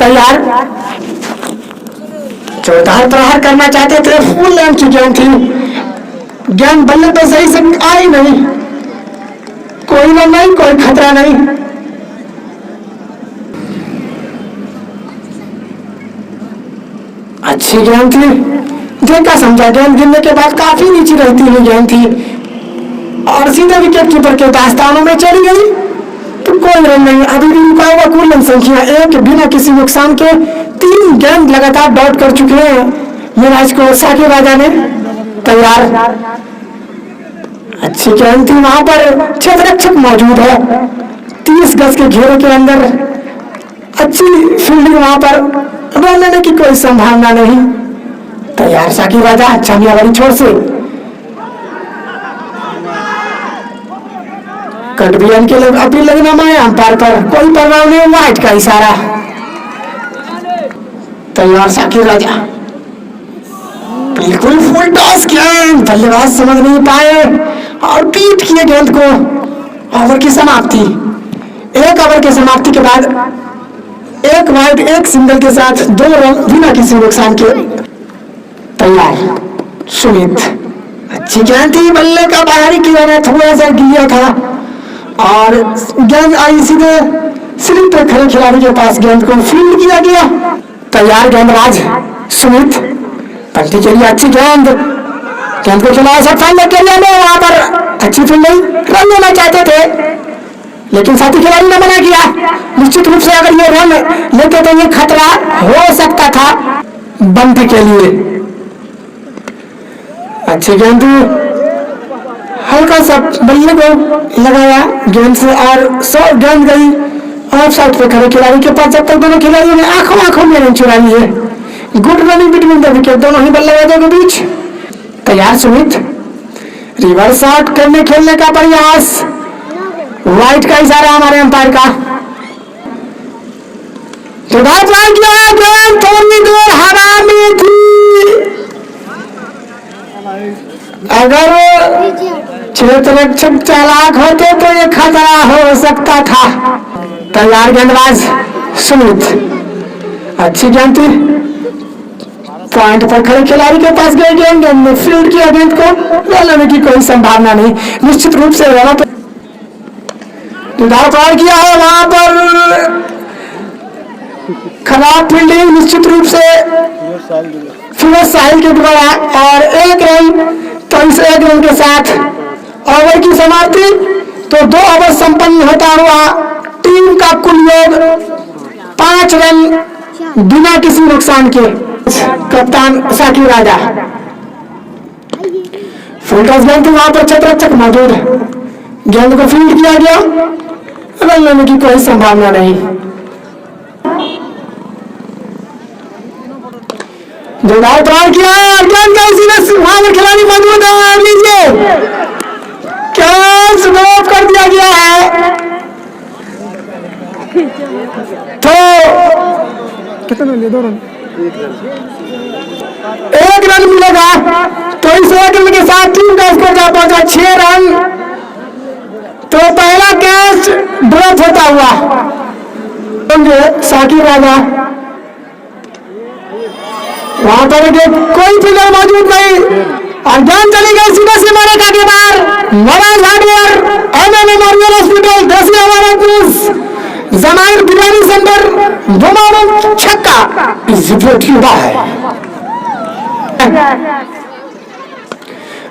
तैयार। जोरदार प्रहार करना चाहते थे, फुल लेंथ की गेंद थी, गेंद बल्ले पे सही से आई नहीं, कोई रन नहीं, कोई खतरा नहीं। अच्छी गेंद थी, देखा समझा, गेंद गिरने के बाद काफी नीचे रहती हुई गेंद थी और सीधे विकेट कीपर के दास्तानों में चली गई, तो कोई रन नहीं। अभी भी रुका हुआ कुल रन संख्या 1, बिना किसी नुकसान के 3 गेंद लगातार डॉट कर चुके हैं मिराज को साकिब राजा ने। तैयार। अच्छी गेंद थी, वहां पर क्षेत्ररक्षक मौजूद है, 30 गज के घेरे के अंदर अच्छी फील्डिंग, वहां पर रन लेने की कोई संभावना नहीं। तैयार साकिब राजा, अच्छा मिला बड़ी छोर से, कट भी के लोग अपील लगना माए अंपायर पर, कोई परवाह नहीं, वाइट का इशारा। तैयार साकिब राजा, बिल्कुल फुल टॉस गेंद, बल्लेबाज समझ नहीं पाए और पीट किए गेंद को। ओवर की समाप्ति, 1 ओवर की समाप्ति के बाद 1 वाइड 1 सिंगल के साथ 2 रन बिना किसी नुकसान के। तैयार सुमित, अच्छी गेंद थी, बल्ले का बाहरी किनारा थोड़ा सा गिरा था और गेंद आई सीधे स्लिप पर खड़े खिलाड़ी के पास, गेंद को फील्ड किया गया। तैयार गेंदबाज सुमित, पलटी के लिए अच्छी गेंद, गेंद को खिलाया सफल के लिए में, वहां पर अच्छी फील्डिंग, रन लेना चाहते थे लेकिन साथी खिलाड़ी ने मना किया। निश्चित रूप से अगर ये रन लेते तो ये खतरा हो सकता था बंटी के लिए। अच्छी गेंद, हल्का सा बल्ले को लगाया गेंद से और 100 गेंद गई ऑफ साइड पे खड़े खिलाड़ी के पास, जब तक दोनों खिलाड़ियों ने आंखों में रन चुरा लिए। Good running between the wicket, दोनों ही बल्लेबाजों के बीच। तैयार सुमित, रिवर्स शॉट करने खेलने का प्रयास, वाइट का इशारा हमारे अंपायर का। गेंद थोड़ी देर हवा में थी, अगर क्षेत्ररक्षक चालाक होते तो ये खतरा हो सकता था। तैयार गेंदबाज सुमित, अच्छी गेंद थी, पॉइंट पर खड़े खिलाड़ी के पास गई गेंद, गेंद में फील्ड किया, गेंद को रन लेने की कोई संभावना नहीं। निश्चित रूप से रनों पर पार किया है, वहां पर खराब फील्डिंग, निश्चित रूप से फिरोज साहिल के द्वारा, और 1 रन, तो इस 1 रन के साथ ओवर की समाप्ति। तो 2 ओवर संपन्न होता हुआ टीम का कुल योग 5 रन बिना किसी नुकसान के। कप्तान साकिब राजा, फुल टॉस गेंद, वहां पर क्षेत्ररक्षक मौजूद है, गेंद को फील्ड किया गया, रन लेने की कोई संभावना नहीं। जोरदार प्रहार किया, गेंद का इसी में वहां पर खिलाड़ी मौजूद है, लीजिए कैच ड्रॉप कर दिया गया है। तो कितना लिए 2 रन, 1 रन मिलेगा, तो इस 1 रन के साथ टीम का स्कोर जा पहुंचा 6 रन। तो पहला कैच ड्रॉप होता हुआ साकिब राजा, वहां पर कोई फील्डर मौजूद नहीं और गेंद चली गई सीधे से मरेका के बाहर। Nawaz hardware, MM memorial hospital, देसी हमारा जमायर बिरयानी सेंटर, दोनों छक्का रिपोर्ट हुआ है।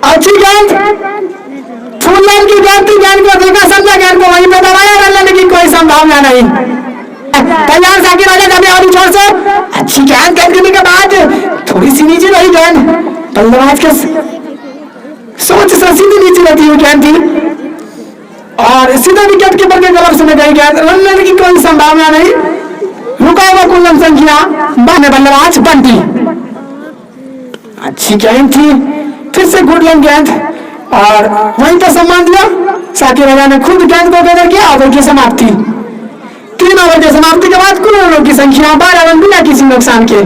अच्छी गेंद, फुल लाइन की गेंद थी, गेंद को देखा समझा, गेंद को वहीं पे दबाया, रन लेने की कोई संभावना नहीं। तैयार साकिब राजा का भी छोर से अच्छी गेंद, गेंद करने के बाद थोड़ी सी नीचे रही गेंद, बल्लेबाज के सोच से सीधी नीचे रहती हुई गेंद थी और सीधे विकेट कीपर के ग्लव्स में गई गेंद, रन लेने की कोई संभावना नहीं। रुका हुआ कुल रन संख्या, बल्लेबाज बंटी, अच्छी गेंद थी, फिर से गुड रन गेंद और वहीं पर सम्मान दिया साकिब राजा ने, खुद गेंद को गैदर किया। ओवर की समाप्ति, 3 ओवर की समाप्ति के बाद कुल रनों की संख्या 12 रन बिना किसी नुकसान के।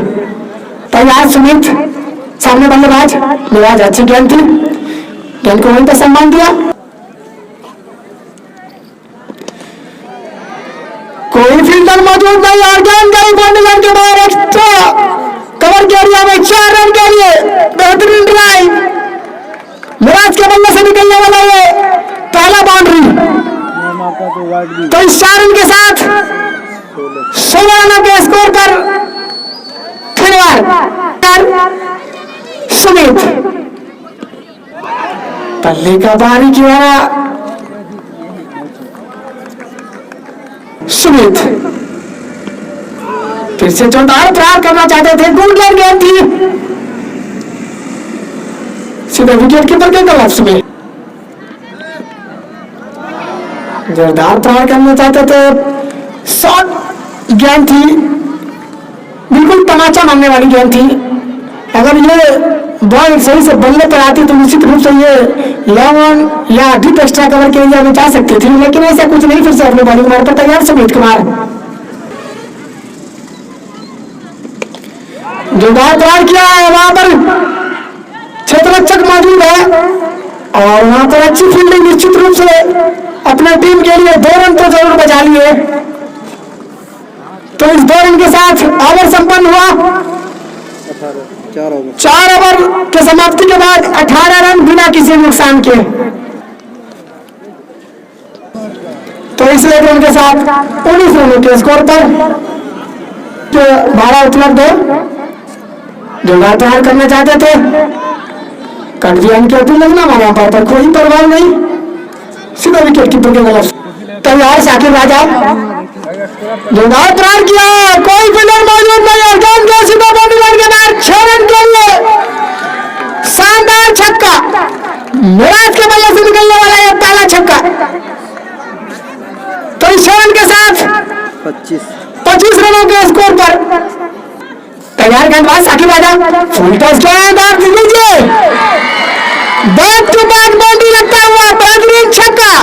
तैयार सुमित, सामने बल्लेबाज निवाज, अच्छी गेंद थी, गेंद को वहीं पर सम्मान दिया। कोई फील्ड रन मौजूद नहीं और गेंद गई बाउंड्री लाइन के बाहर। एक्स्ट्रा कवर के एरिया में 4 रन के लिए बेहतरीन ड्राइव मिराज के बल्ले से निकलने वाला ये पहला बाउंड्री। तो इस 4 रन के साथ 16 रनों के स्कोर पर फिर सुमित पल्ले का बारी किया। सुमित फिर से जोरदार प्रहार करना चाहते थे, गुड लाइन गेंद थी, सीधे विकेट कीपर के गलत में जोरदार प्रहार करना चाहते थे। शॉर्ट गेंद थी, बिल्कुल तमाचा मारने वाली गेंद थी। अगर ये बॉल सही से बल्ले पर आती तो निश्चित रूप से ये लॉन्ग या डीप एक्स्ट्रा कवर के एरिया में जा सकती थी, लेकिन ऐसा कुछ नहीं। फिर से अपने बॉलिंग मार पर तैयार सुमित कुमार जोरदार प्रहार किया है। वहां पर क्षेत्ररक्षक मौजूद है और वहां पर अच्छी फील्डिंग निश्चित रूप से अपने टीम के लिए 2 रन तो जरूर बचा लिए। तो इस 2 रन के साथ ओवर संपन्न हुआ। 4 ओवर के समाप्ति के बाद 18 रन बिना किसी नुकसान के। तो इस 1 रन के साथ 19 रनों के स्कोर पर भारत उपलब्ध है। जोरदार प्रहार करना चाहते थे, कट दिया इनके अपनी लगना वहां पर कोई प्रभाव नहीं, सीधा विकेट कीपर के गलत। तैयार शाकिर राजा जोरदार प्रहार किया, कोई फील्डर मौजूद नहीं और गेंद के सीधा बाउंड्री लाइन के बाहर 6 रन के लिए शानदार छक्का। मिराज के बल्ले से निकलने वाला यह पहला छक्का। तो इस 6 रन के साथ 25 रनों के स्कोर पर तैयार गेंदबाज शाकिर राजा फुल टॉस गेंद आप लीजिए, बैक टू बैक बाउंड्री लगता हुआ बेहतरीन छक्का।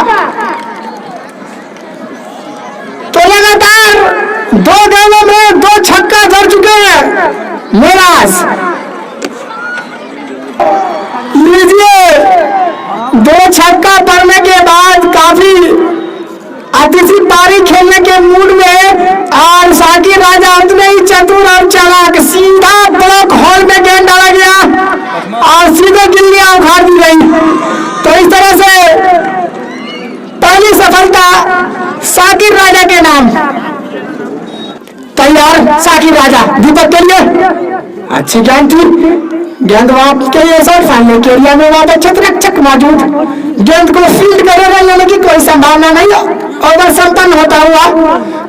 तो लगातार 2 गेंदों में 2 छक्का जड़ चुके हैं मिराज। लीजिए, 2 छक्का पड़ने के बाद काफी अतिथि पारी खेलने के मूड में और शाकिर राजा उतने ही चतुर और चालाक, सीधा ब्लॉक हॉल में गेंद डाला गया और सीधे गिल्लियां उखाड़ दी गई। तो इस तरह से पहली सफलता शाकिर राजा के नाम। तैयार शाकिर राजा दीपक के लिए अच्छी गेंद थी, गेंद वहां के लिए शॉर्ट फाइनल के एरिया में वहां पर क्षेत्ररक्षक मौजूद, गेंद को फील्ड करेगा लेने की कोई संभावना नहीं। ओवर संपन्न होता हुआ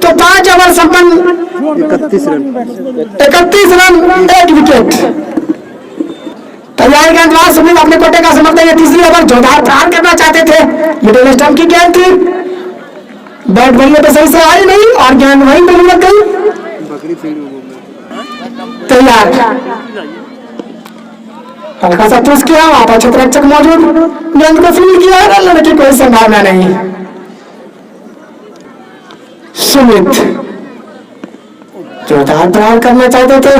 तो 5 ओवर संपन्न 31 रन 1 विकेट। तैयार गेंदबाज सुमित अपने कोटे का समर्थन है। तीसरी ओवर जोरदार प्रहार करना चाहते थे, मिडिल स्टंप की गेंद थी, बैट बल्ले पे सही से आई नहीं और गेंद वहीं पे लग गई। तैयार हल्का सा पुश किया, वहां पर क्षेत्ररक्षक मौजूद, गेंद को फील्ड किया, रन लेने की कोई संभावना नहीं। सुमित जोरदार प्रहार करना चाहते थे,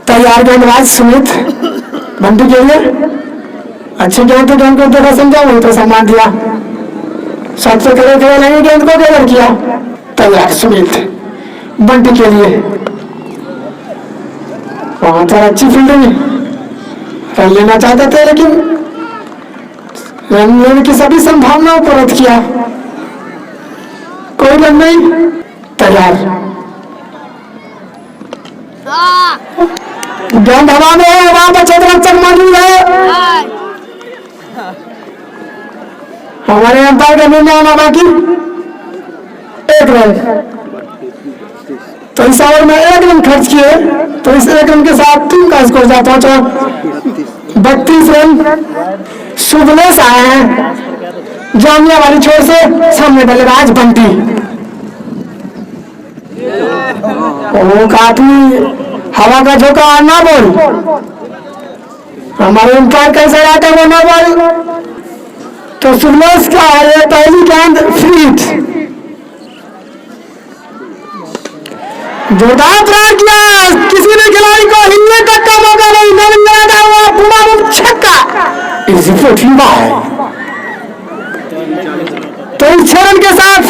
तैयार गेंदबाज सुमित बंटी के लिए अच्छी गेंद, गेंद को देखा समझा वहीं तो सम्मान दिया, सबसे खड़े नहीं गेंद को कवर किया। तैयार सुमित बंटी के लिए वहां पर अच्छी फील्डिंग, रन लेना चाहते थे लेकिन रन लेने की सभी संभावनाओं को रद्द किया, कोई रन नहीं। तैयार गेंद हवा में है, वहां पर क्षेत्ररक्षक मौजूद है, हमारे अंपायर का निर्णय आना बाकी 1 रन। तो इस ओवर में 1 रन खर्च किए, तो इस 1 रन के साथ टीम का स्कोर जा पहुंचा 32 रन। शुभलेश आए हैं जामिया वाली छोर से, सामने बल्लेबाज बंटी, वो काफी हवा का झोंका ना बोल, हमारे अंपायर कैसे आता है वो ना बोल। तो शुभलेश का ये पहली गेंद फ्रीट, जोरदार प्रहार किया, किसी ने खिलाड़ी को हिलने तक का मौका नहीं, नवीन हुआ पूरा छक्का। इसी 45 केवल 6 रन के साथ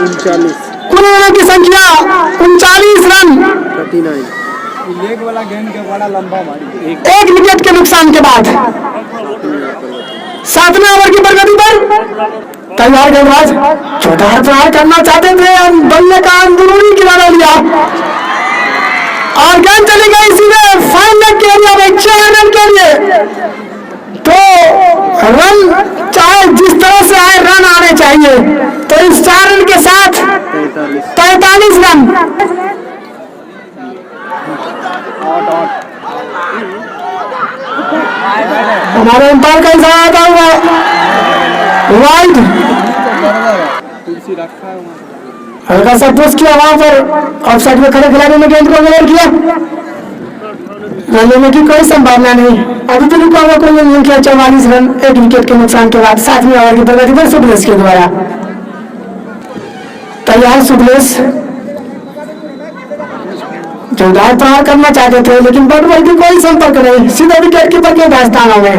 39 कुल रनों की संख्या 39 रन। 39 लेग वाला गेंद के बड़ा लंबा मारी एक विकेट के नुकसान के बाद 7वें ओवर की प्रगति पर तैयार गेंदबाज छोटा प्रहार करना चाहते थे, बल्ले का अंदरूनी किनारा लिया और गेंद चली गई सीधे फाइनल के एरिया में 4 रन के लिए। तो रन चाहे जिस तरह से आए रन आने चाहिए, तो इस 4 रन के साथ 45 रन। हमारे अंपायर का इशारा आता हुआ वाइड, हल्का सा पुश किया वहां पर ऑफसाइड में खड़े खिलाड़ी ने गेंद को क्लियर किया। रन लेने की कोई संभावना नहीं, अभी तो रुका हुआ कोई नहीं किया। 44 रन एक विकेट के नुकसान के बाद 7वें ओवर की प्रगति पर सुबलेश के द्वारा तैयार। सुबलेश जोरदार प्रहार करना चाहते थे, लेकिन बॉल की कोई संपर्क नहीं, सीधे विकेट कीपर के दास्तानों में।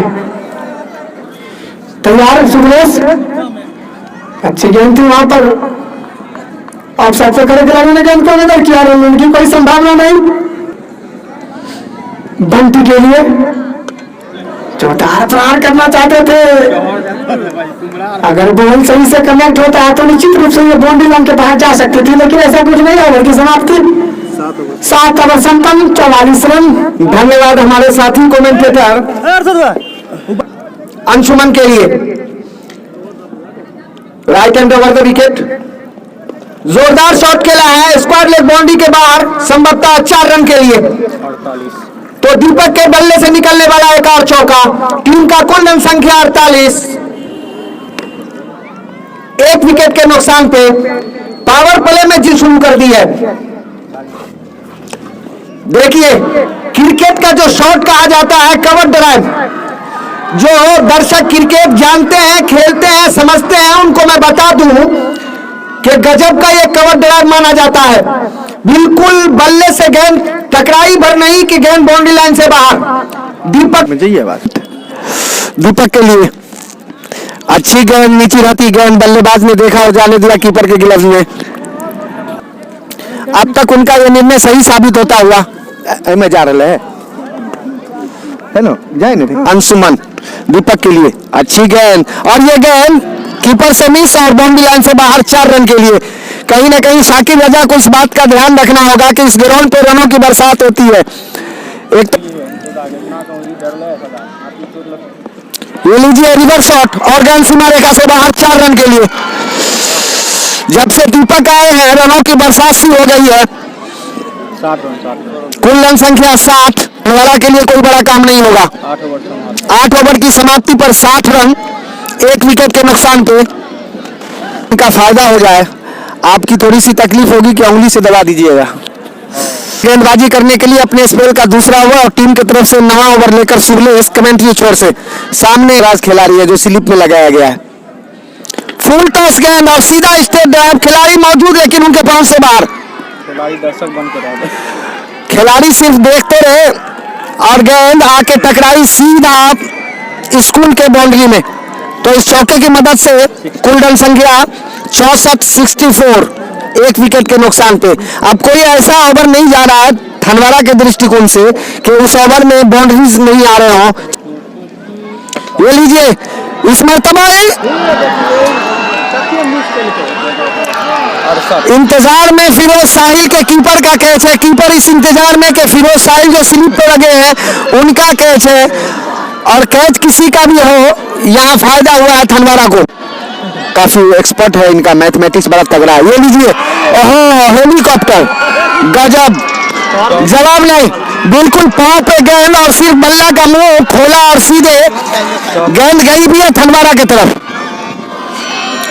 तैयार सुबलेश, अच्छी गेंद थी वहां पर, ऑफसाइड से खड़े खिलाड़ी ने गेंद को अंदर किया, रन की कोई संभावना नहीं। बंटी के लिए जोरदार प्रहार करना चाहते थे, अगर बॉल सही से कनेक्ट होता है तो निश्चित रूप से ये बाउंड्री लाइन के बाहर जा सकती थी, लेकिन ऐसा कुछ नहीं। ओवर की समाप्ति 7 ओवर संपन्न, 44 रन। धन्यवाद हमारे साथी कमेंटेटर अंशुमन के लिए। Right hand over the wicket, जोरदार शॉट खेला है स्क्वायर लेग बाउंड्री के बाहर, संभवतः 4 रन के लिए। 48 तो दीपक के बल्ले से निकलने वाला एक और चौका, टीम का कुल रन संख्या 48। एक विकेट के नुकसान पे पावर प्ले में जी शुरू कर दी है। देखिए क्रिकेट का जो शॉट कहा जाता है कवर ड्राइव, जो दर्शक क्रिकेट जानते हैं, खेलते हैं, समझते हैं, उनको मैं बता दूं कि गजब का ये कवर ड्राइव माना जाता है। बिल्कुल बल्ले से गेंद टकराई भर नहीं कि गेंद बाउंड्री लाइन से बाहर। दीपक मुझे ये बात दीपक के लिए अच्छी गेंद, नीची रहती गेंद, बल्लेबाज ने देखा और जाने दिया कीपर के गिलव्स में। अब तक उनका यह निर्णय सही साबित होता हुआ में जा रहा है ना, जाए नहीं। अंशुमन दीपक के लिए अच्छी गेंद, और ये गेंद कीपर से मिस और बाउंड्री लाइन से बाहर 4 रन के लिए। कहीं ना कहीं शाकिर रजा को इस बात का ध्यान रखना होगा कि इस ग्राउंड पर रनों की बरसात होती है। एक ये लीजिए रिवर्स शॉट और गेंद सीमा रेखा से बाहर 4 रन के लिए। जब से दीपक आए हैं रनों की बरसात सी हो गई है। 7 रन कुल रन संख्या 60 वाला के लिए कोई बड़ा काम नहीं होगा। 8 ओवर की समाप्ति पर 60 रन एक विकेट के नुकसान पे इनका फायदा हो जाए। आपकी थोड़ी सी तकलीफ होगी कि उंगली से दबा दीजिएगा। गेंदबाजी करने के लिए अपने स्पेल का दूसरा ओवर और टीम की तरफ से नवा ओवर लेकर सुबलेश कमेंट्री छोर से सामने राज खिलाड़ी है जो स्लिप में लगाया गया है। फुल टॉस गेंद और सीधा स्ट्रेट ड्राइव, खिलाड़ी मौजूद लेकिन उनके पहुंच से बाहर। दर्शक बंद करा, खिलाड़ी सिर्फ देखते रहे और गेंद आके टकराई सीधा स्कूल के बाउंड्री में। तो इस चौके की मदद से कुल रन संख्या 64 एक विकेट के नुकसान पे। अब कोई ऐसा ओवर नहीं जा रहा है थनवारा के दृष्टिकोण से कि उस ओवर में बाउंड्रीज नहीं आ रहे हो। ये लीजिए इस मरतबा इंतजार में फिरोज साहिल के कीपर का कैच है। कीपर इस इंतजार में कि फिरोज साहिल जो स्लिप पे लगे हैं उनका कैच है, और कैच किसी का भी हो यहाँ फायदा हुआ है थनवारा को। काफी एक्सपर्ट है, इनका मैथमेटिक्स बड़ा तगड़ा है। ये लीजिए ओहो हेलीकॉप्टर, गजब, जवाब नहीं, बिल्कुल पांव पे गेंद और सिर्फ बल्ला का मुंह खोला और सीधे गेंद गई भी है थनवारा की तरफ।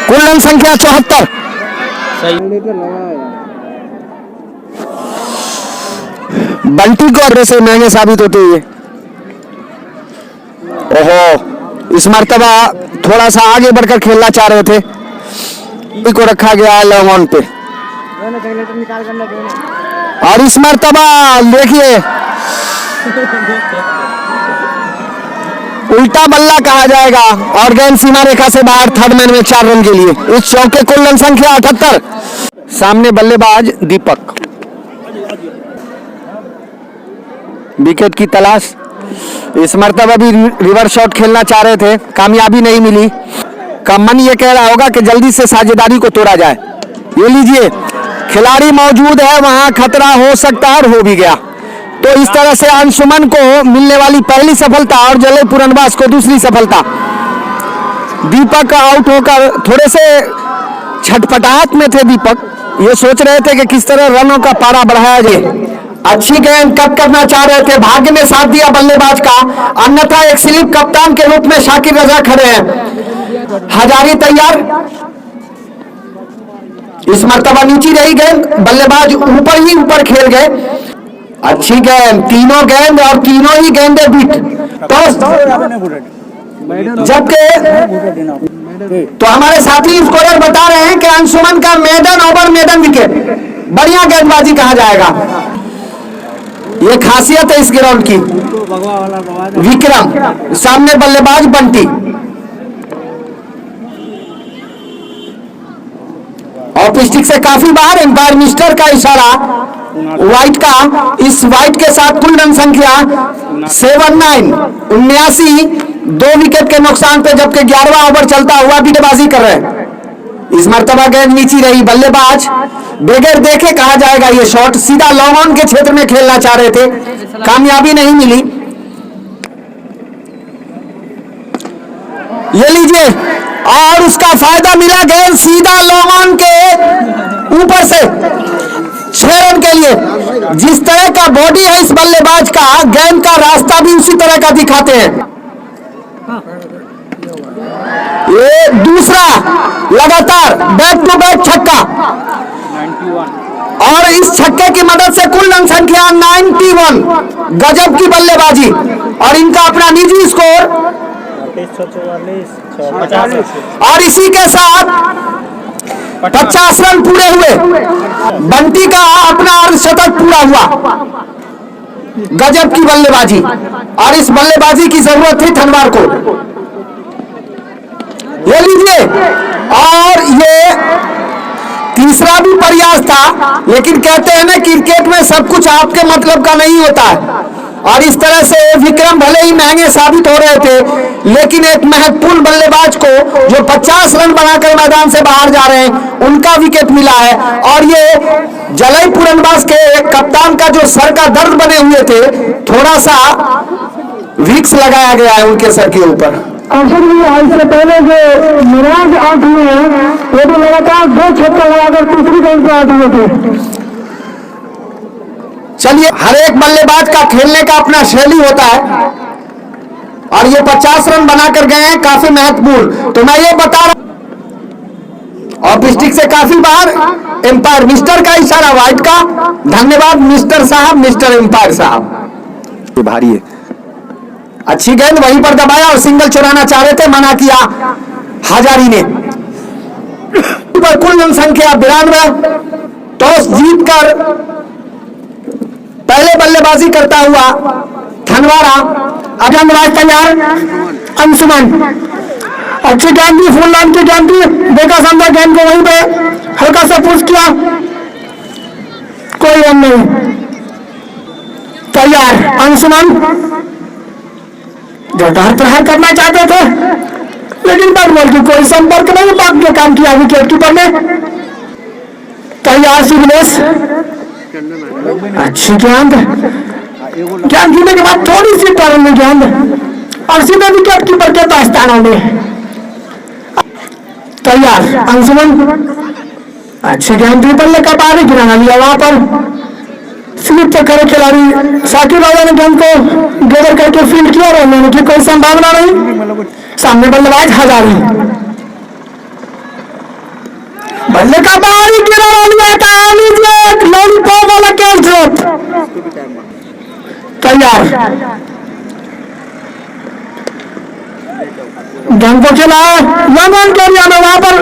कुल रन संख्या 74। बंटी को अर्रे से महंगे साबित होते हुए ओहो इस मर्तबा थोड़ा सा आगे बढ़कर खेलना चाह रहे थे, को रखा गया है लॉन्ग ऑन पे। और इस मर्तबा देखिए उल्टा बल्ला कहा जाएगा और गेंद सीमा रेखा से बाहर, थर्ड मैन में 4 रन के लिए। इस चौके कुल रन संख्या 78। सामने बल्लेबाज दीपक, विकेट की तलाश। इस मर्तबा भी रिवर्स शॉट खेलना चाह रहे थे, कामयाबी नहीं मिली। का मन ये कह रहा होगा कि जल्दी से साझेदारी को तोड़ा जाए। ये लीजिए, खिलाड़ी मौजूद है, वहां खतरा हो सकता है और हो भी गया। तो इस तरह से अंशुमन को मिलने वाली पहली सफलता और जले पुरनवास को दूसरी सफलता। दीपक आउट होकर थोड़े से छटपटाहट में थे दीपक, ये सोच रहे थे कि किस तरह रनों का पारा बढ़ाया जाए। अच्छी गेंद कट करना चाह रहे थे, भाग्य ने साथ दिया बल्लेबाज का, अन्यथा एक स्लिप कप्तान के रूप में शाकिर रजा खड़े हैं। हजारी तैयार, इस मर्तबा नीचे रही गेंद, बल्लेबाज ऊपर ही ऊपर खेल गए। अच्छी गेंद, तीनों गेंद और तीनों ही गेंदे बीट। जबकि तो हमारे साथी स्कोरर बता रहे हैं कि अंशुमन का मेडन ओवर मेडन विकेट, बढ़िया गेंदबाजी कहा जाएगा। ये खासियत है इस ग्राउंड की। विक्रम, सामने बल्लेबाज बंटी। ऑफ स्टिक से काफी बाहर, एम्पायर मिस्टर का इशारा व्हाइट का। इस व्हाइट के साथ कुल रन संख्या 79, 2 विकेट के नुकसान पे, जबकि 11वां ओवर चलता हुआ बीटबाजी कर रहे हैं। इस मर्तबा गेंद नीची रही, बल्लेबाज बगैर देखे कहा जाएगा ये शॉट, सीधा लॉन्ग ऑन के क्षेत्र में खेलना चाह रहे थे, कामयाबी नहीं मिली। ये लीजिए, और उसका फायदा मिला, गेंद सीधा लॉन्ग ऑन के ऊपर से 6 रन के लिए। जिस तरह का बॉडी है इस बल्लेबाज का, गेंद का रास्ता भी उसी तरह का दिखाते हैं। ये दूसरा लगातार बैक टू बैक छक्का, और इस छक्के की मदद से कुल रन संख्या 91। गजब की बल्लेबाजी, और इनका अपना निजी स्कोर 44, और इसी के साथ 50 रन पूरे हुए। बंटी का अपना अर्धशतक पूरा हुआ। गजब की बल्लेबाजी, और इस बल्लेबाजी की जरूरत थी धनवार को। ये लीजिए, और ये तीसरा भी प्रयास था, लेकिन कहते हैं ना क्रिकेट में सब कुछ आपके मतलब का नहीं होता है। और इस तरह से विक्रम भले ही महंगे साबित हो रहे थे, लेकिन एक महत्वपूर्ण बल्लेबाज को जो 50 रन बनाकर मैदान से बाहर जा रहे हैं, उनका विकेट मिला है। और ये जलई पुरनवास के कप्तान का जो सर का दर्द बने हुए थे, थोड़ा सा विक्स लगाया गया है उनके सर के ऊपर। इससे पहले जो मिराज आउट हुए हैं, वो तो लगातार 2 छक्के लगाकर तीसरी गेंद पे आउट हुए थे। चलिए, हर एक बल्लेबाज का खेलने का अपना शैली होता है, और ये 50 रन बनाकर गए हैं, काफी महत्वपूर्ण। तो मैं ये बता रहा हूं, ऑफ स्टिक से काफी बाहर, एम्पायर मिस्टर का इशारा व्हाइट का। धन्यवाद मिस्टर साहब, मिस्टर एम्पायर साहब। भारी है, अच्छी गेंद वहीं पर दबाया और सिंगल चुराना चाह रहे थे, मना किया हजारी ने। पर कुल रन संख्या 92। टॉस जीतकर पहले बल्लेबाजी करता हुआ धनवारा। अब गेंदबाज तैयार, अंशुमन। अच्छी गेंद थी, फुल लाइन की गेंद थी, देखा समझा गेंद को वहीं पे हल्का सा पुश किया, कोई रन नहीं। तैयार अंशुमन, जोरदार प्रहार करना चाहते थे, लेकिन बैट बॉल की कोई संपर्क नहीं, बाकी का काम किया विकेट कीपर ने। तैयार शिवलेश, अच्छी गेंद, गेंद जीने के बाद थोड़ी सी टर्न में गेंद, और सीधे विकेट कीपर के दास्तानों में। तैयार अंशुमन, अच्छी गेंद भी बल्ले का पारी गिराना लिया, वहां पर स्लिप चक्कर खिलाड़ी साकिब राजा ने गेंद को गेदर करके फील्ड किया, और लेने की कोई संभावना नहीं। सामने बल्लेबाज हजारी, बल्ले का पारी गिरा लिया था, लॉलीपॉप वाला कैच ड्रॉप। तैयार, गेंद को खेला लंदन के एरिया में, वहां पर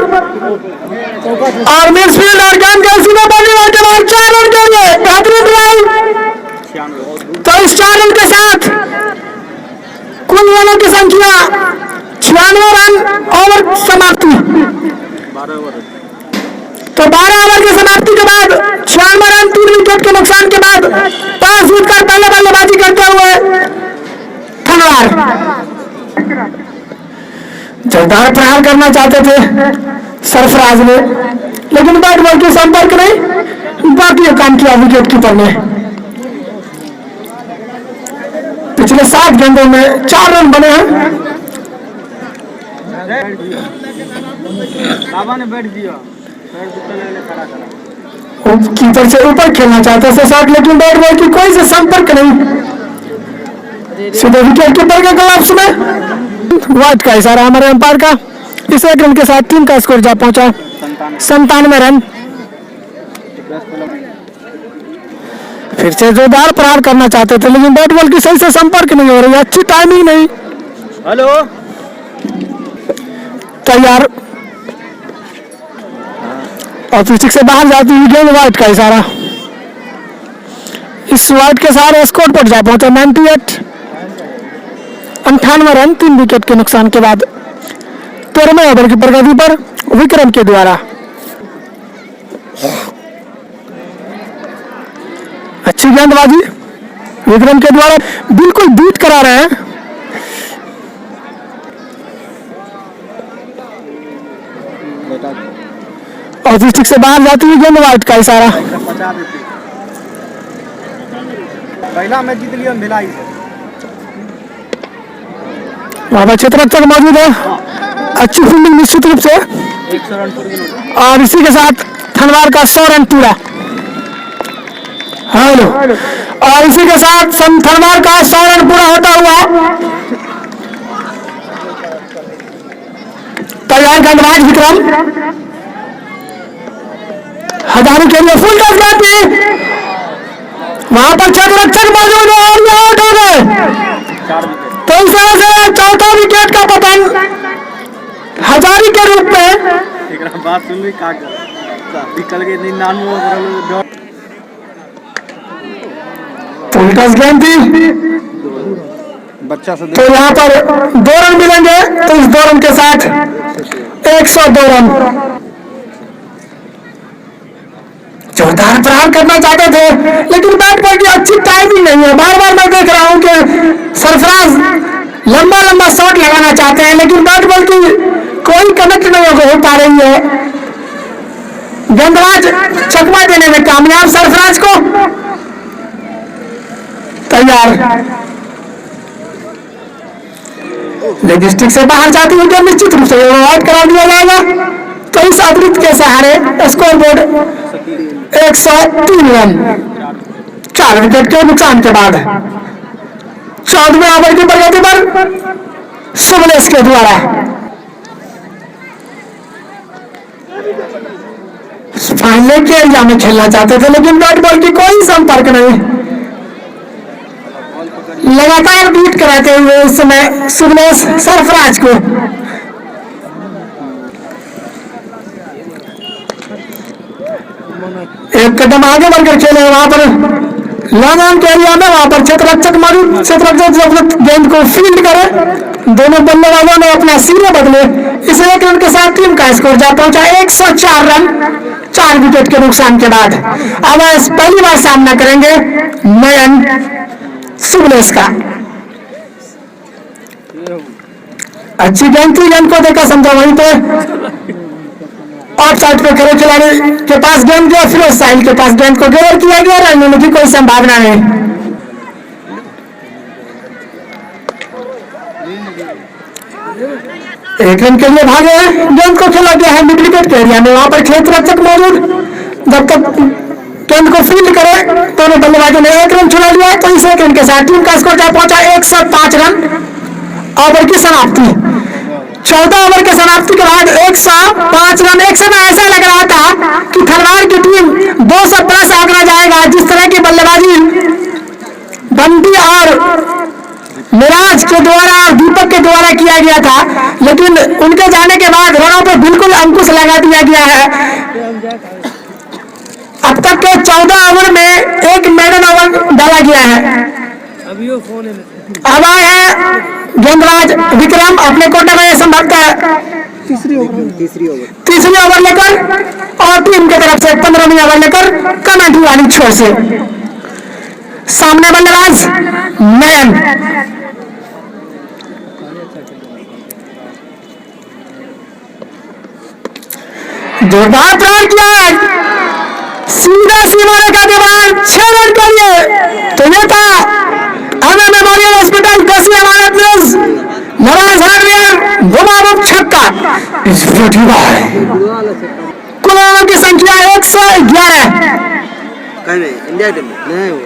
और मिडफील्ड और गेंद के सीधे बल्लेबाज के बाद 4 रन के लिए बेहतरीन ड्राइव। तो इस 4 रन के साथ कुल रनों की संख्या 96 रन ओवर समाप्ति। तो 12 ओवर की समाप्ति के बाद 96 रन 3 विकेट के नुकसान के बाद टॉस जीतकर पहले बल्लेबाजी करते हुए थनवार जोरदार प्रहार करना चाहते थे सरफराज ने, लेकिन बैट बॉल की संपर्क नहीं, बाकी काम किया विकेट कीपर ने। पिछले 7 गेंदों में 4 रन बने हैं। कीपर से ऊपर खेलना चाहते थे शॉट, लेकिन बैट बॉल की कोई से संपर्क नहीं, सीधे विकेट कीपर के ग्लव्स में। वाइड का इशारा हमारे अंपायर का। इस एक रन के साथ टीम का स्कोर जा पहुंचा 97 रन। फिर से जोरदार प्रहार करना चाहते थे, लेकिन बैट बॉल की सही से संपर्क नहीं हो रही, अच्छी टाइमिंग नहीं। हेलो तैयार और पिच से बाहर जाती हुई गेंद, वाइड का इशारा। इस वाइड के सहारे स्कोर पर जा पहुंचे 98 रन 3 विकेट के नुकसान के बाद 13वें ओवर की प्रगति पर विक्रम के द्वारा। अच्छी गेंदबाजी विक्रम के द्वारा, बिल्कुल बीट करा रहे हैं। और डिस्ट्रिक से बाहर जाती हुई गेंद, वाइड का इशारा। पहला मैच जीत लिया भिलाई से। वहां पर क्षेत्ररक्षक मौजूद है, अच्छी फील्डिंग निश्चित रूप से। 100 रन पूरे। और इसी के साथ थनवार का 100 रन पूरा। हेलो, और इसी के साथ थनवार का 100 रन पूरा होता हुआ तैयार गेंदबाज विक्रम हजारी के लिए फुल टच जाती, वहां पर क्षेत्ररक्षक मौजूद है और ये आउट हो गए। तो इस तरह से चौथा विकेट का पतन हजारी के रूप में। बात सुन ली निकल गए 99 फुल टच गेंद थी, बच्चा से तो यहाँ पर 2 रन मिलेंगे। तो इस 2 रन के साथ 102 रन। जोरदार प्रहार करना चाहते थे, लेकिन बैट बॉल की अच्छी टाइमिंग नहीं है। बार बार मैं देख रहा हूं कि सरफराज लंबा लंबा शॉट लगाना चाहते हैं, लेकिन बैट बॉल की कोई कनेक्ट नहीं हो पा रही है। गेंदबाज चकमा देने में कामयाब सरफराज को। तैयार लेग स्टिक से बाहर जाती हुई गेंद निश्चित रूप से आउट करा दिया जाएगा। तो इस अतिरिक्त के सहारे स्कोर बोर्ड 103 रन 4 विकेट के नुकसान के बाद 14वें ओवर की प्रगति पर सुबलेश के द्वारा। फाइनल के एरिया में खेलना चाहते थे, लेकिन बैट बॉल की कोई संपर्क नहीं, लगातार बीट कराते हुए इस समय सुबलेश सरफराज को। एक कदम आगे बढ़कर खेले, वहां पर लॉन्ग ऑन के एरिया में, वहां पर क्षेत्ररक्षक मौजूद। क्षेत्ररक्षक अपने गेंद को फील्ड करे, दोनों बल्लेबाजों ने अपना सिरे बदले। इस एक रन के साथ टीम का स्कोर जा पहुंचा 104 रन 4 विकेट के नुकसान के बाद। अब पहली बार सामना करेंगे नयन सुबलेश का। अच्छी गेंद थी, गेंद को देखा समझा वहीं पे ऑफ साइड पे खड़े खिलाड़ी के पास गेंद गया, फिरोज साहिल के पास गेंद को गेयर किया गया, रन होने की कोई संभावना नहीं। एक रन के लिए भागे हैं, गेंद को खेला गया है मिड विकेट के एरिया में, वहां पर क्षेत्ररक्षक मौजूद। जब तक गेंद को फील्ड करे, दोनों बल्लेबाजों ने 1 रन छुड़ा लिया। तो इस 1 रन के साथ टीम का स्कोर जा पहुंचा 105 रन। ओवर की समाप्ति 14 ओवर के समाप्ति के बाद 105 रन। एक समय ऐसा लग रहा था कि खरवाड़ की टीम 200 प्लस आंकड़ा जाएगा, जिस तरह की बल्लेबाजी बंटी और मिराज के द्वारा और दीपक के द्वारा किया गया था, लेकिन उनके जाने के बाद रनों पर बिल्कुल अंकुश लगा दिया गया है। अब तक के 14 ओवर में 1 मेडन ओवर डाला गया है। अभी वो फोन है अब आए हैं गेंदबाज विक्रम अपने कोटे में संभवतः तीसरी ओवर लेकर और टीम की तरफ से 15वीं ओवर लेकर कमेंट्री वाली छोर से सामने बल्लेबाज नयन। जोरदार प्रहार किया, सीधा सीमा रेखा के बाहर 6 रन के लिए। तो ये था हमें मेमोरियल हॉस्पिटल दसवीं अमानत न्यूज नवाज हार्डवेयर घुमावुक छक्का। इस प्रतिभा है कुल रनों की संख्या 111। इंडिया टीम में नहीं हो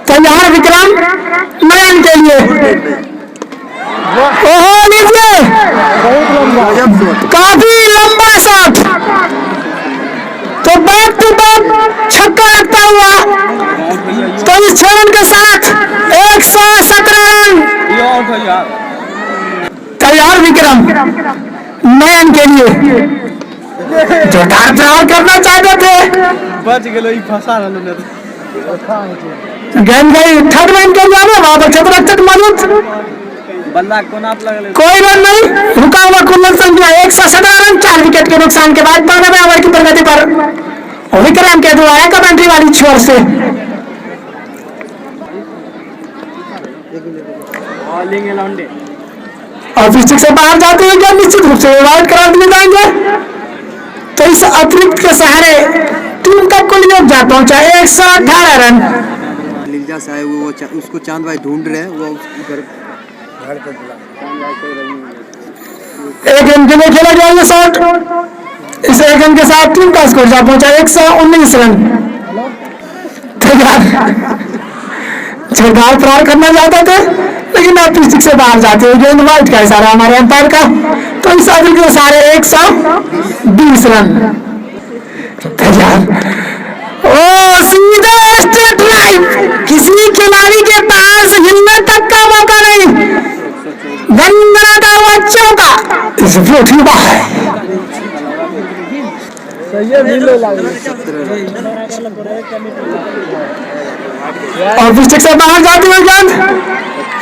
तो तैयार विक्रम नयन के लिए। ओहो लीजिए, काफी लंबा शॉट, तो बैक टू बैक छक्का लगता हुआ। तो इस 6 रन के साथ 117 रन। तैयार विक्रम नयन के लिए जोरदार प्रहार करना चाहते थे, बच गए फंसा रहा गेंद गई थर्ड मैन के लिए। वहां पर क्षेत्ररक्षक मौजूद, बल्ला को नाप लगा कोई रन नहीं, रुका हुआ कुल रन संख्या 117 रन। 4 विकेट के नुकसान के बाद 15वें ओवर की प्रगति पर विक्रम के द्वारा कमेंट्री वाली छोर से और पिच से बाहर जाते हुए गेंद निश्चित रूप से वाइड करार दिए जाएंगे। तो इस अतिरिक्त के सहारे टीम का कुल योगदान पहुंचा 118 रन। लीजा साहब वो उसको चांद भाई ढूंढ रहे हैं, वो उधर एक रन के लिए खेला गया ये शॉट। इस एक रन के साथ टीम का स्कोर जा पहुंचा 119 रन। जोरदार प्रहार करना चाहते थे, लेकिन आप पिच से बाहर जाते हुए गेंद वाइड का इशारा हमारे अंपायर का। तो इस अतिरिक्त के सारे 120 रन। तैयार, ओ सीधा स्ट्रेट ड्राइव, किसी खिलाड़ी के पास हिलने तक का मौका नहीं, गंगनाता हुआ चौका। इस प्रतिभा है और पिच से बाहर जाती हुई गेंद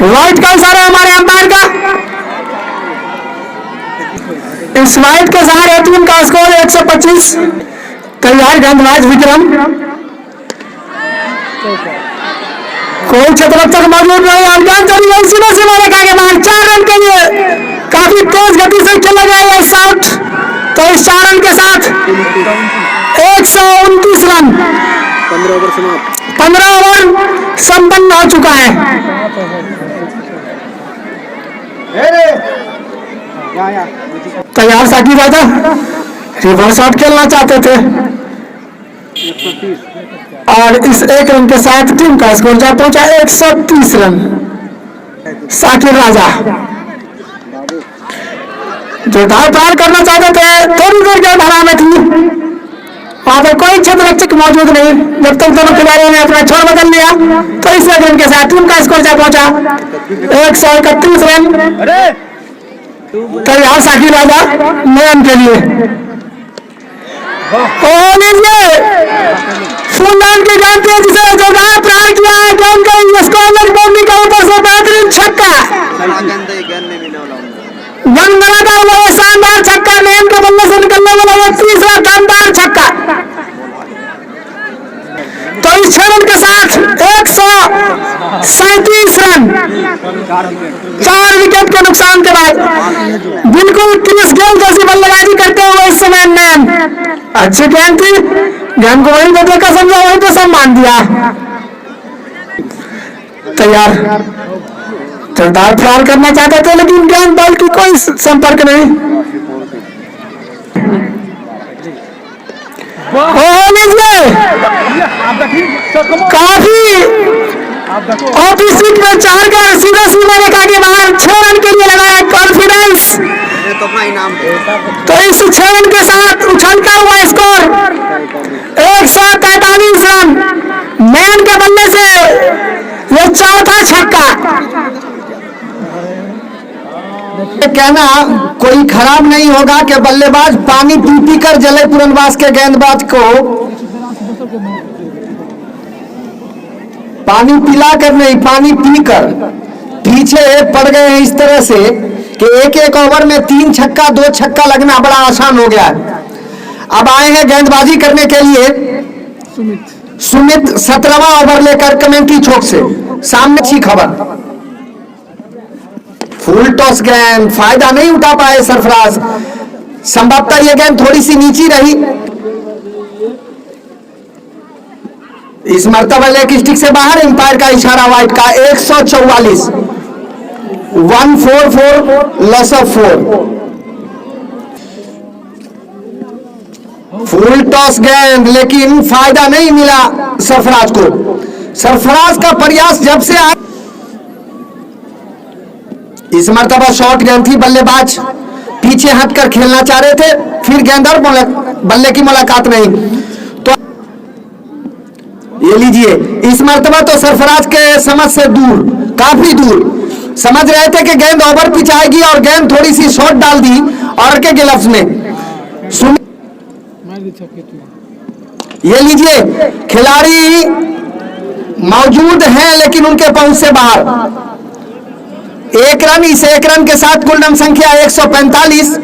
वाइड का इशारा हमारे अंपायर का। इस वाइड के सहारे टीम का स्कोर 125। तैयार गेंदबाज विक्रम, कोई क्षेत्ररक्षक मौजूद नहीं। और गेंद चली गई सीधा सीधा रेखा के बाहर 4 रन के लिए। काफी तेज गति से खेला गया यह शॉट। तो इस 4 रन के साथ 129 रन। 15 ओवर संपन्न हो चुका है। तैयार साकिब राजा रिवर्स शॉट खेलना चाहते थे और इस 1 रन के साथ टीम का स्कोर जा पहुंचा 130 रन। साकिब राजा जोरदार प्रहार करना चाहते थे, थोड़ी देर गेंद हवा में थी, वहां पर कोई क्षेत्ररक्षक मौजूद नहीं। जब तक दोनों खिलाड़ियों ने अपना छोर बदल लिया तो इस 1 रन के साथ टीम का स्कोर जा पहुंचा 131 रन। तैयार साकिब राजा नयन के लिए। फुलदान की गेंद तेजी से जोरदार प्रहार किया है, गेंद का स्कोर बाउंड्री के ऊपर से बेहतरीन छक्का। गन बनाता हुआ शानदार छक्का, नयन के बल्ले से निकलने वाला वो तीसरा शानदार छक्का। तो इस 6 रन के साथ 137 रन। 4 विकेट के नुकसान के बाद बिल्कुल क्रिस गेल जैसी बल्लेबाजी करते हुए इस समय नयन। अच्छी गेंद थी, गेंद को वहीं पे देखा, समझा वहीं पे सम्मान दिया। तैयार जोरदार प्रहार करना चाहते थे, लेकिन गेंद बॉल की कोई संपर्क नहीं। काफी ऑपोजिट में 4 का सीधा सीधा रेखा के बाहर 6 रन के लिए लगाया कॉन्फिडेंस। तो इस 6 रन के साथ उछलता हुआ स्कोर 143 रन। मैन के बल्ले से यह चौथा छक्का। कहना कोई खराब नहीं होगा कि बल्लेबाज पानी पी पी कर जले पुरनवास के गेंदबाज को पानी पिला कर नहीं, पानी पीकर पीछे पड़ गए हैं इस तरह से कि एक एक ओवर में 3 छक्का 2 छक्का लगना बड़ा आसान हो गया है। अब आए हैं गेंदबाजी करने के लिए सुमित 17वां ओवर लेकर कमेंट्री चौक से। सामने अच्छी खबर, फुल टॉस गेंद, फायदा नहीं उठा पाए सरफराज। संभवतः यह गेंद थोड़ी सी नीची रही। इस मर्तबा लेग स्टिक से बाहर, एम्पायर का इशारा वाइड का। 144 144 लॉस ऑफ 4। फुल टॉस गेंद लेकिन फायदा नहीं मिला सरफराज को। सरफराज का प्रयास जब से आया, इस मर्तबा शॉर्ट गेंद थी, बल्लेबाज पीछे हटकर खेलना चाह रहे थे, फिर गेंद और बल्ले की मुलाकात नहीं। तो ये लीजिए, इस मर्तबा तो सरफराज के समझ से दूर, काफी दूर समझ रहे थे कि गेंद ओवर पिच आएगी और गेंद थोड़ी सी शॉर्ट डाल दी और के ग्लव्स में। ये लीजिए, खिलाड़ी मौजूद हैं लेकिन उनके पहुंच से बाहर। एक रन, इस एक रन के साथ कुल रन संख्या 145।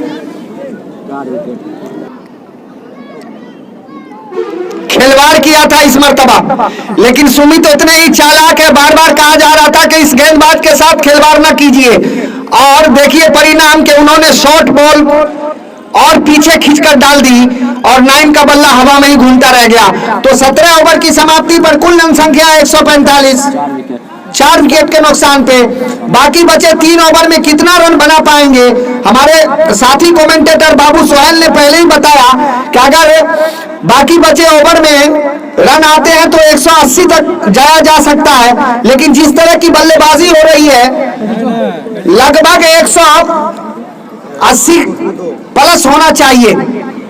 खिलवाड़ किया था इस मर्तबा, लेकिन सुमित उतने ही चालाक है। बार बार कहा जा रहा था कि इस गेंदबाज के साथ खिलवाड़ ना कीजिए, और देखिए परिणाम के उन्होंने शॉर्ट बॉल और पीछे खींचकर डाल दी और 9 का बल्ला हवा में ही घूमता रह गया। तो 17 ओवर की समाप्ति पर कुल रन संख्या 145, 4 विकेट के नुकसान पे। बाकी बचे 3 ओवर में कितना रन बना पाएंगे, हमारे साथी कमेंटेटर बाबू सोहेल ने पहले ही बताया कि अगर बाकी बचे ओवर में रन आते हैं तो 180 तक जाया जा सकता है, लेकिन जिस तरह की बल्लेबाजी हो रही है लगभग 180 प्लस होना चाहिए।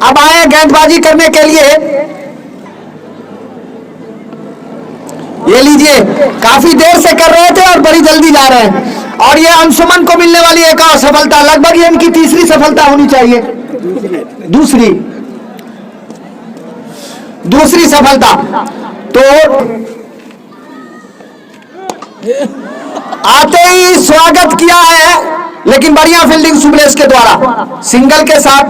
अब आए गेंदबाजी करने के लिए। ये लीजिए, काफी देर से कर रहे थे और बड़ी जल्दी जा रहे हैं, और ये अंशुमन को मिलने वाली एक और सफलता, लगभग ये इनकी तीसरी सफलता होनी चाहिए। दूसरी सफलता। तो आते ही स्वागत किया है, लेकिन बढ़िया फील्डिंग सुब्रेश के द्वारा। सिंगल के साथ,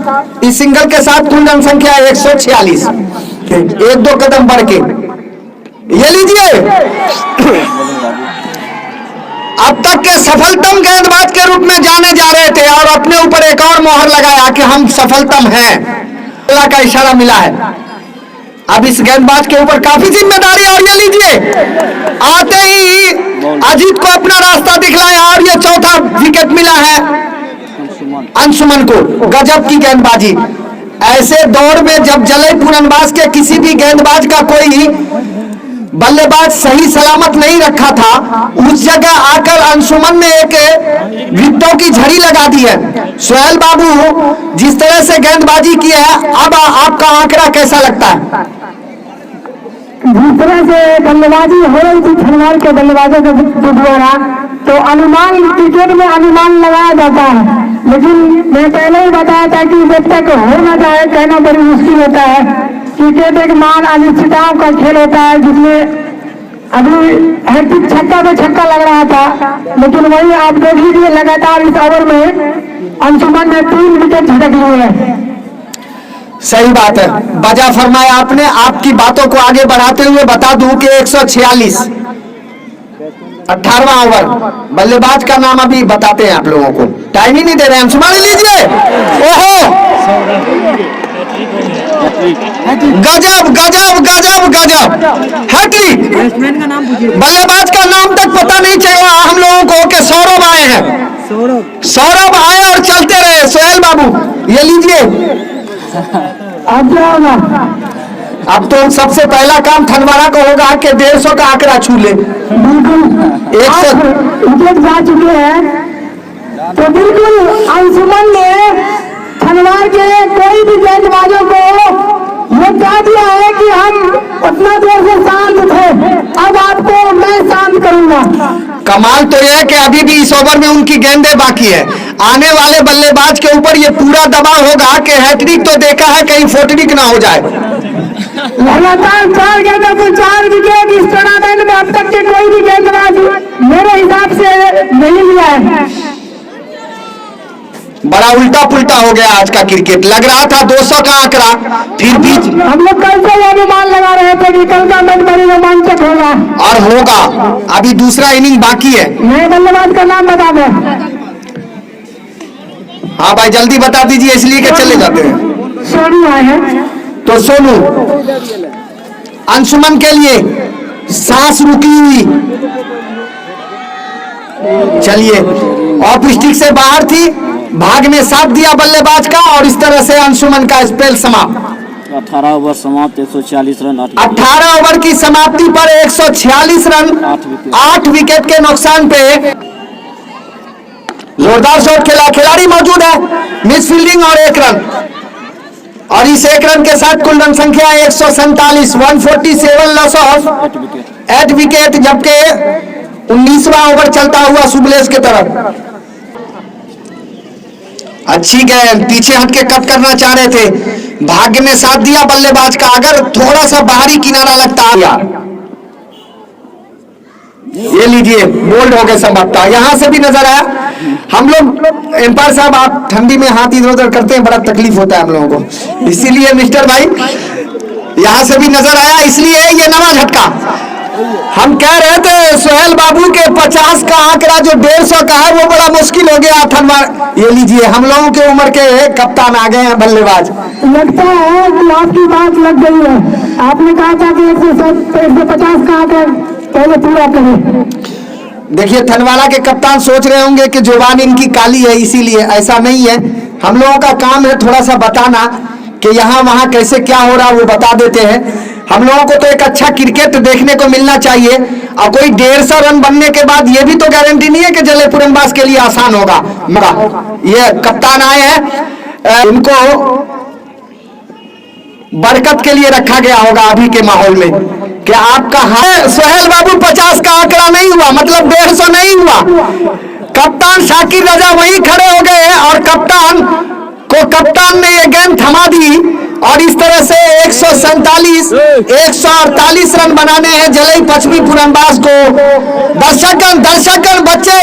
इस सिंगल के साथ कुल रन संख्या 146, 1-2 कदम बढ़ के। ये लीजिए, अब तक के सफलतम गेंदबाज के रूप में जाने जा रहे थे और अपने ऊपर एक और मोहर लगाया कि हम सफलतम हैं। अल्लाह का इशारा मिला है। अब इस गेंदबाज के ऊपर काफी जिम्मेदारी। और ये लीजिए, आते ही अजीत को अपना रास्ता दिखलाया और ये चौथा विकेट मिला है अंशुमन को। गजब की गेंदबाजी। ऐसे दौर में जब जले पूरनबाज के किसी भी गेंदबाज का कोई बल्लेबाज सही सलामत नहीं रखा था, उस जगह आकर अंशुमन ने एक विकेटों की झड़ी लगा दी है। सोहेल बाबू, जिस तरह से गेंदबाजी की है, अब आपका आंकड़ा कैसा लगता है? जिस तरह से बल्लेबाजी हो रही थी खिलवाड़ के बल्लेबाजों के द्वारा, तो अनुमान क्रिकेट में अनुमान लगाया जाता है, लेकिन मैं पहले ही बताया था कि जब तक हो ना जाए कहना बड़ी मुश्किल होता है। क्रिकेट एक मान अनिश्चितताओं का खेल होता है, जिसमें अभी हैट्रिक छक्का पे छक्का लग रहा था, लेकिन वही आप देख लीजिए लगातार इस ओवर में अंशुमन ने 3 विकेट झटक लिए हैं। सही बात है, बजा फरमाया आपने। आपकी बातों को आगे बढ़ाते हुए बता दूं कि 146, 18वां ओवर। बल्लेबाज का नाम अभी बताते हैं आप लोगों को, टाइम ही नहीं दे रहे हैं। सुना लीजिए, ओहो, गजब गजब गजब गजब, हैट्रिक। बल्लेबाज का नाम तक पता नहीं चला हम लोगों को कि सौरभ आए हैं। सौरभ आए और चलते रहे। सोहेल बाबू, ये लीजिए, अब तो सबसे पहला काम थनवारा को होगा कि 150 का आंकड़ा छू ले। बिल्कुल 100 जा चुके हैं, तो बिल्कुल अंशुमन ने थनवार के कोई भी गेंदबाजों को ये कह दिया है कि हम उतना देर से शांत थे, अब आपको मैं शांत करूंगा। कमाल तो यह है कि अभी भी इस ओवर में उनकी गेंदें बाकी है। आने वाले बल्लेबाज के ऊपर ये पूरा दबाव होगा कि हैट्रिक तो देखा है, कहीं फोटरिक ना हो जाए। लगातार 4 गेंदों को 4 विकेट इस टूर्नामेंट में अब तक के कोई भी गेंदबाज मेरे हिसाब से नहीं लिया है। बड़ा उल्टा पुल्टा हो गया आज का क्रिकेट। लग रहा था 200 का आंकड़ा, फिर भी हम लोग कल से ये अनुमान लगा रहे थे कि कल का मैच बड़ी रोमांचक होगा और होगा। अभी दूसरा इनिंग बाकी है। नए बल्लेबाज का नाम बता दो। हाँ भाई जल्दी बता दीजिए, इसलिए कि चले जाते हैं। सोनू आए हैं। तो सोनू, अंशुमन के लिए सांस रुकी हुई, चलिए ऑफ स्टिक से बाहर थी, भाग ने साथ दिया बल्लेबाज का और इस तरह से अंशुमन का स्पेल समाप्त। 18 ओवर समाप्त, 146 रन 18 ओवर की समाप्ति पर 146 रन 8 विकेट के नुकसान पे जोरदार शॉट खेला, खिलाड़ी मौजूद है, मिस फील्डिंग और 1 रन, और इस 1 रन के साथ कुल रन संख्या 147, 147 लॉस ऑफ 8 विकेट, जबकि 19वां ओवर चलता हुआ सुबलेश के तरफ। अच्छी गेंद, पीछे हट के कट करना चाह रहे थे, भाग्य ने साथ दिया बल्लेबाज का। अगर थोड़ा सा बाहरी किनारा लगता यार, ये लीजिए बोल्ड हो गए संभवतः। यहां से भी नजर आया, हम लोग एम्पायर साहब आप ठंडी में हाथ इधर उधर करते हैं, बड़ा तकलीफ होता है हम लोगों को, इसीलिए मिस्टर भाई यहां से भी नजर आया, इसलिए ये नवा झटका। हम कह रहे थे सोहेल बाबू के 50 का आंकड़ा जो 150 का है वो बड़ा मुश्किल हो गया था। ये लीजिए हम लोगों के उम्र के कप्तान आ गए हैं बल्लेबाज। लगता है कि आपकी बात लग गई है। आपने कहा था कि 150 का आंकड़ा पहले पूरा करें। देखिए थनवाला के कप्तान सोच रहे होंगे कि जुबान इनकी काली है, इसीलिए ऐसा नहीं है। हम लोगों का काम है थोड़ा सा बताना कि यहाँ वहाँ कैसे क्या हो रहा वो बता देते हैं। हम लोगों को तो एक अच्छा क्रिकेट देखने को मिलना चाहिए, और कोई 150 रन बनने के बाद ये भी तो गारंटी नहीं है कि जले पुरनबाज के लिए आसान होगा। मगर ये कप्तान आए हैं, इनको बरकत के लिए रखा गया होगा अभी के माहौल में कि आपका सोहेल बाबू 50 का आंकड़ा नहीं हुआ, मतलब 150 नहीं हुआ। कप्तान शाकिर रजा वहीं खड़े हो गए और कप्तान ने ये गेंद थमा दी, और इस तरह से 148 रन बनाने हैं जलई पश्चिमी पुरनबाज को। दर्शकगण बच्चे